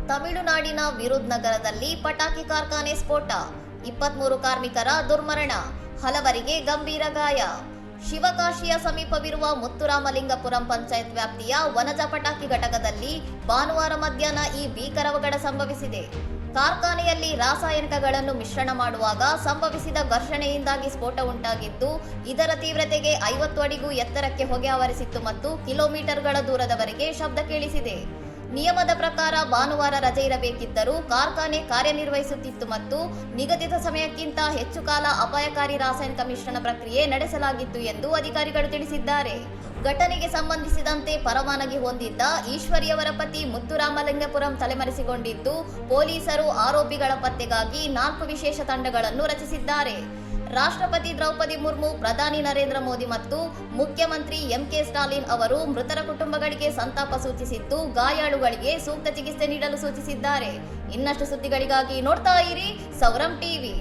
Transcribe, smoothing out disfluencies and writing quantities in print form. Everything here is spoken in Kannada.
ತಮಿಳುನಾಡಿನ ವಿರುಧ್ ನಗರದಲ್ಲಿ ಪಟಾಕಿ ಕಾರ್ಖಾನೆ ಸ್ಫೋಟ, 23 ಕಾರ್ಮಿಕರ ದುರ್ಮರಣ, ಹಲವರಿಗೆ ಗಂಭೀರ ಗಾಯ. ಶಿವಕಾಶಿಯ ಸಮೀಪವಿರುವ ಮುತ್ತುರಾಮಲಿಂಗಪುರಂ ಪಂಚಾಯತ್ ವ್ಯಾಪ್ತಿಯ ವನಜ ಪಟಾಕಿ ಘಟಕದಲ್ಲಿ ಭಾನುವಾರ ಮಧ್ಯಾಹ್ನ ಈ ಭೀಕರ ಅವಘಡ ಸಂಭವಿಸಿದೆ. ಕಾರ್ಖಾನೆಯಲ್ಲಿ ರಾಸಾಯನಿಕಗಳನ್ನು ಮಿಶ್ರಣ ಮಾಡುವಾಗ ಸಂಭವಿಸಿದ ಘರ್ಷಣೆಯಿಂದಾಗಿ ಸ್ಫೋಟ ಉಂಟಾಗಿದ್ದು, ಇದರ ತೀವ್ರತೆಗೆ 50 ಅಡಿಗೂ ಎತ್ತರಕ್ಕೆ ಹೊಗೆ ಆವರಿಸಿತ್ತು ಮತ್ತು ಕಿಲೋಮೀಟರ್ಗಳ ದೂರದವರೆಗೆ ಶಬ್ದ ಕೇಳಿಸಿದೆ. ನಿಯಮದ ಪ್ರಕಾರ ಭಾನುವಾರ ರಜೆ ಇರಬೇಕಿದ್ದರೂ ಕಾರ್ಖಾನೆ ಕಾರ್ಯನಿರ್ವಹಿಸುತ್ತಿತ್ತು ಮತ್ತು ನಿಗದಿತ ಸಮಯಕ್ಕಿಂತ ಹೆಚ್ಚು ಕಾಲ ಅಪಾಯಕಾರಿ ರಾಸಾಯನಿಕ ಮಿಶ್ರಣ ಪ್ರಕ್ರಿಯೆ ನಡೆಸಲಾಗಿತ್ತು ಎಂದು ಅಧಿಕಾರಿಗಳು ತಿಳಿಸಿದ್ದಾರೆ. ಘಟನೆಗೆ ಸಂಬಂಧಿಸಿದಂತೆ ಪರವಾನಗಿ ಹೊಂದಿದ್ದ ಈಶ್ವರಿಯವರ ಪತಿ ಮುತ್ತುರಾಮಲಿಂಗಪುರಂ ತಲೆಮರೆಸಿಕೊಂಡಿದ್ದು, ಪೊಲೀಸರು ಆರೋಪಿಗಳ ಪತ್ತೆಗಾಗಿ 4 ವಿಶೇಷ ತಂಡಗಳನ್ನು ರಚಿಸಿದ್ದಾರೆ. ರಾಷ್ಟ್ರಪತಿ ದ್ರೌಪದಿ ಮುರ್ಮು, ಪ್ರಧಾನಿ ನರೇಂದ್ರ ಮೋದಿ ಮತ್ತು ಮುಖ್ಯಮಂತ್ರಿ ಎಂಕೆ ಸ್ಟಾಲಿನ್ ಅವರು ಮೃತರ ಕುಟುಂಬಗಳಿಗೆ ಸಂತಾಪ ಸೂಚಿಸಿದ್ದು, ಗಾಯಾಳುಗಳಿಗೆ ಸೂಕ್ತ ಚಿಕಿತ್ಸೆ ನೀಡಲು ಸೂಚಿಸಿದ್ದಾರೆ. ಇನ್ನಷ್ಟು ಸುದ್ದಿಗಳಿಗಾಗಿ ನೋಡ್ತಾ ಇರಿ ಸೌರಂ ಟಿವಿ.